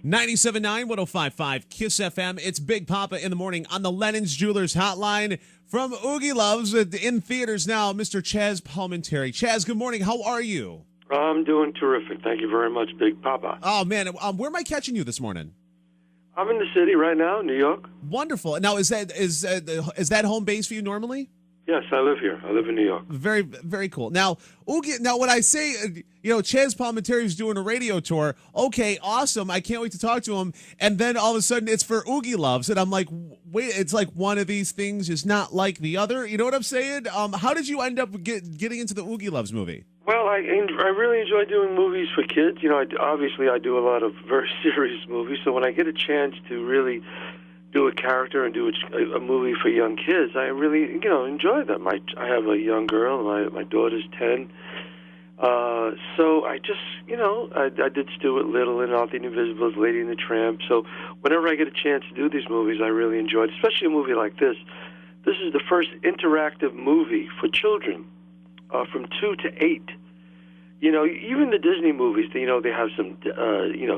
97.9, 105.5 KISS FM. It's Big Poppa in the morning on the Lennon's Jewelers hotline from Oogie Loves in theaters now, Mr. Chazz Palminteri. Chazz, good morning. How are you? I'm doing terrific. Thank you very much, Big Poppa. Oh, man. Where am I catching you this morning? I'm in the city right now, New York. Wonderful. Now, is that home base for you normally? Yes, I live here. I live in New York. Very, very cool. Now, Oogie. Now, when I say, Chazz Palminteri is doing a radio tour, okay, awesome. I can't wait to talk to him. And then all of a sudden, it's for Oogie Loves, and I'm like, wait, it's like one of these things is not like the other. You know what I'm saying? How did you end up getting into the Oogie Loves movie? Well, I really enjoy doing movies for kids. Obviously I do a lot of very serious movies, so when I get a chance to really do a character and do a movie for young kids, I really, enjoy them. I have a young girl, my daughter's 10. So I just, I did Stuart Little and All the Invisibles, Lady and the Tramp. So whenever I get a chance to do these movies, I really enjoy it, especially a movie like this. This is the first interactive movie for children from 2 to 8. Even the Disney movies, they have some,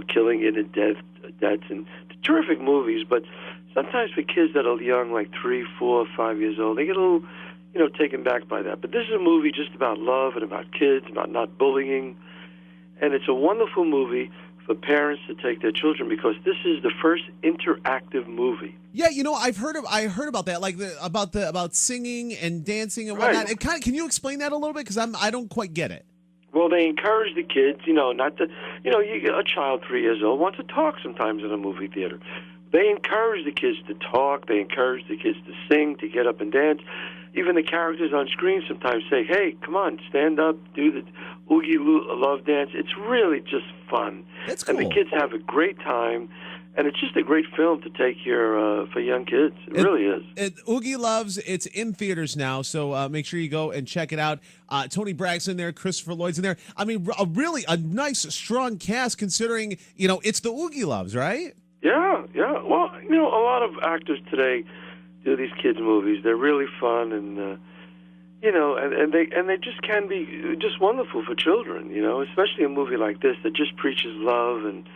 killing and deaths and terrific movies, but sometimes for kids that are young, like 3, 4, 5 years old, they get a little, taken back by that. But this is a movie just about love and about kids, about not bullying. And it's a wonderful movie for parents to take their children because this is the first interactive movie. Yeah, I heard about that, like about singing and dancing and whatnot. Right. Can you explain that a little bit? Because I don't quite get it. Well, they encourage the kids, not to, a child 3 years old wants to talk sometimes in a movie theater. They encourage the kids to talk. They encourage the kids to sing, to get up and dance. Even the characters on screen sometimes say, hey, come on, stand up, do the Oogie Love dance. It's really just fun. That's cool. And the kids have a great time. And it's just a great film to take here for young kids. It really is. Oogie Loves, it's in theaters now, so make sure you go and check it out. Tony Braxton in there, Christopher Lloyd's in there. I mean, a nice, strong cast considering, it's the Oogie Loves, right? Yeah. Well, a lot of actors today do these kids' movies. They're really fun, and and they just can be just wonderful for children. Especially a movie like this that just preaches love and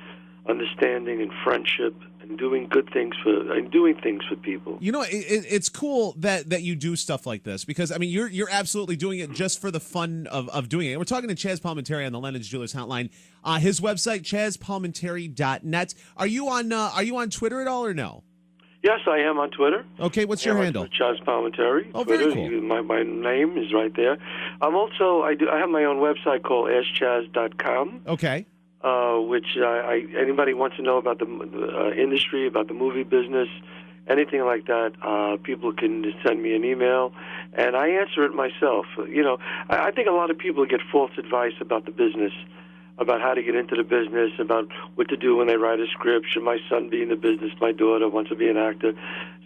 understanding and friendship and doing things for people. It's cool that you do stuff like this because you're absolutely doing it just for the fun of doing it. We're talking to Chazz Palminteri on the Lennon's Jewelers hotline. His website chazzpalminteri.net. Are you on Twitter at all or no? Yes, I am on Twitter. Okay, what's your handle? Chazz Palminteri. Oh, Twitter. very cool. My name is right there. I have my own website called AskChazz.com. Okay. Which anybody wants to know about the industry, about the movie business, anything like that, people can send me an email, and I answer it myself. I think a lot of people get false advice about the business, about how to get into the business, about what to do when they write a script. Should my son be in the business? My daughter wants to be an actor.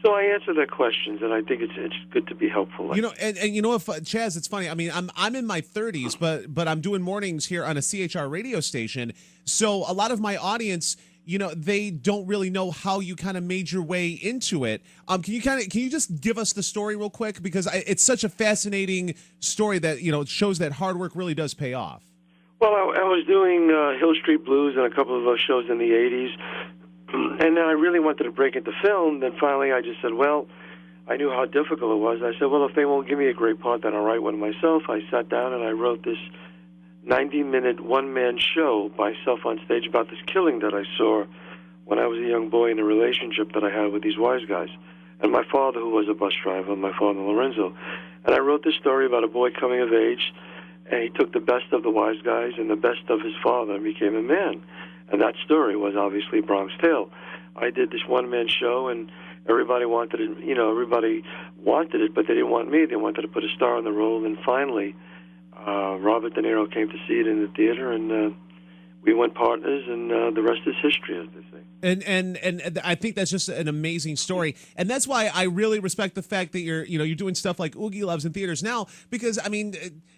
So I answer their questions, and I think it's good to be helpful. And if Chazz, it's funny. I'm in my 30s, but I'm doing mornings here on a CHR radio station. So a lot of my audience, they don't really know how you kind of made your way into it. Can you just give us the story real quick because it's such a fascinating story that shows that hard work really does pay off. Well, I was doing Hill Street Blues and a couple of those shows in the 80s. And then I really wanted to break into film. Then finally I just said, well, I knew how difficult it was. I said, well, if they won't give me a great part, then I'll write one myself. I sat down and I wrote this 90-minute one-man show by myself on stage about this killing that I saw when I was a young boy in a relationship that I had with these wise guys. And my father, who was a bus driver, my father, Lorenzo. And I wrote this story about a boy coming of age, and he took the best of the wise guys and the best of his father and became a man. And that story was obviously Bronx Tale. I did this one-man show, and everybody wanted it. Everybody wanted it, but they didn't want me. They wanted to put a star in the role. And finally, Robert De Niro came to see it in the theater, and we went partners, and the rest is history, as they say. And I think that's just an amazing story, and that's why I really respect the fact that you're doing stuff like Oogie Loves in theaters now. Because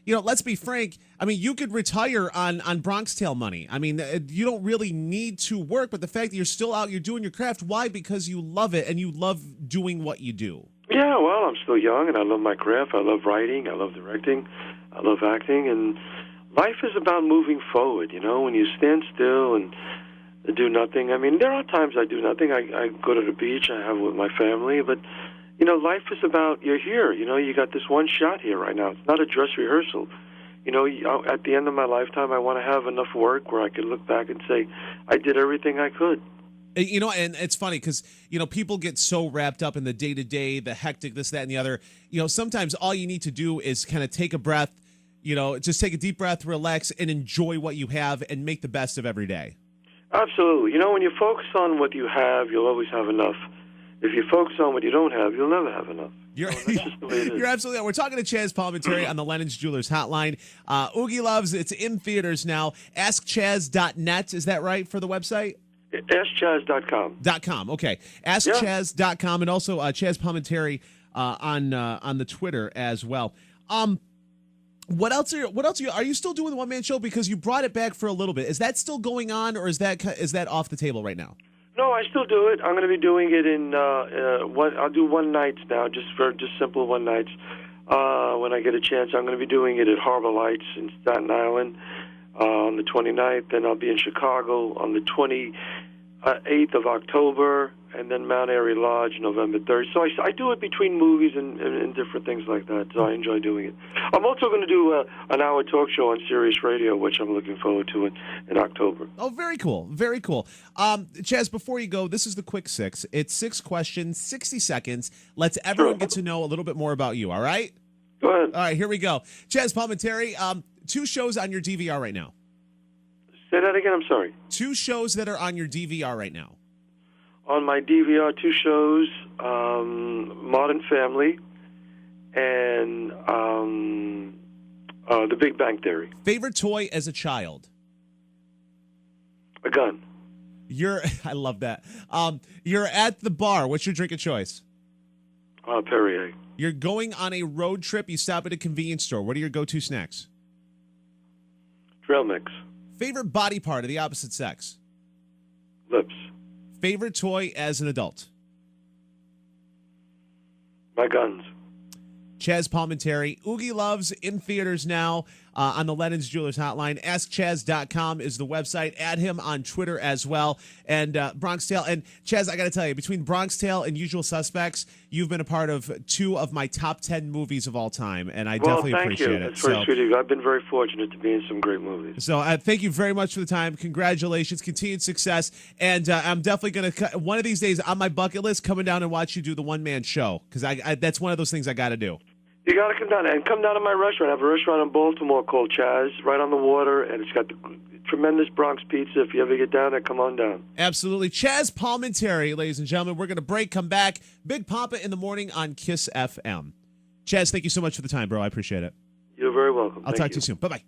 let's be frank. You could retire on Bronx Tale money. You don't really need to work, but the fact that you're still out, you're doing your craft. Why? Because you love it and you love doing what you do. Yeah, well, I'm still young, and I love my craft. I love writing. I love directing. I love acting, and life is about moving forward. When you stand still and do nothing. I mean, there are times I do nothing. I go to the beach. I have with my family, but life is about you're here. You got this one shot here right now. It's not a dress rehearsal. At the end of my lifetime, I want to have enough work where I can look back and say, I did everything I could. And it's funny because, people get so wrapped up in the day-to-day, the hectic, this, that, and the other. Sometimes all you need to do is kind of take a breath, just take a deep breath, relax, and enjoy what you have and make the best of every day. Absolutely. When you focus on what you have, you'll always have enough. If you focus on what you don't have, you'll never have enough. That's just the way it is. You're absolutely right. We're talking to Chazz Palminteri on the Lennon's Jewelers hotline. Oogie Loves, it's in theaters now. AskChazz.net, is that right, for the website? AskChazz.com. Okay. AskChazz.com, and also Chazz Palminteri on the Twitter as well. What else are you still doing the one-man show? Because you brought it back for a little bit. Is that still going on, or is that off the table right now? No, I still do it. I'm going to be doing it in I'll do one nights now, just simple one nights. When I get a chance, I'm going to be doing it at Harbor Lights in Staten Island on the 29th. Then I'll be in Chicago on the 28th of October, and then Mount Airy Lodge November 3rd. So I do it between movies and different things like that. So I enjoy doing it. I'm also going to do an hour talk show on Sirius Radio, which I'm looking forward to in October. Oh, very cool. Very cool. Chazz, before you go, this is the quick six. It's 6 questions, 60 seconds. Let's everyone get to know a little bit more about you, all right? Go ahead. All right, here we go. Chazz Palminteri, 2 shows on your DVR right now. Say that again, I'm sorry. 2 shows that are on your DVR right now. On my DVR, 2 shows, Modern Family and The Big Bang Theory. Favorite toy as a child? A gun. I love that. You're at the bar. What's your drink of choice? Perrier. You're going on a road trip. You stop at a convenience store. What are your go-to snacks? Trail mix. Favorite body part of the opposite sex? Lips. Favorite toy as an adult? My guns. Chazz Palminteri. Oogie Loves in theaters now on the Lennon's Jewelers hotline. AskChazz.com is the website. Add him on Twitter as well. And Bronx Tale. And Chazz, I got to tell you, between Bronx Tale and Usual Suspects, you've been a part of 2 of my top 10 movies of all time. And I definitely appreciate it. That's very sweet of you. I've been very fortunate to be in some great movies. So thank you very much for the time. Congratulations. Continued success. And I'm definitely going to, one of these days on my bucket list, coming down and watch you do the one-man show. Because that's one of those things I got to do. You got to come down and come down to my restaurant. I have a restaurant in Baltimore called Chazz, right on the water, and it's got the tremendous Bronx pizza. If you ever get down there, come on down. Absolutely. Chazz Palminteri, ladies and gentlemen. We're going to break, come back. Big Poppa in the morning on Kiss FM. Chazz, thank you so much for the time, bro. I appreciate it. You're very welcome. I'll talk to you soon. Bye-bye.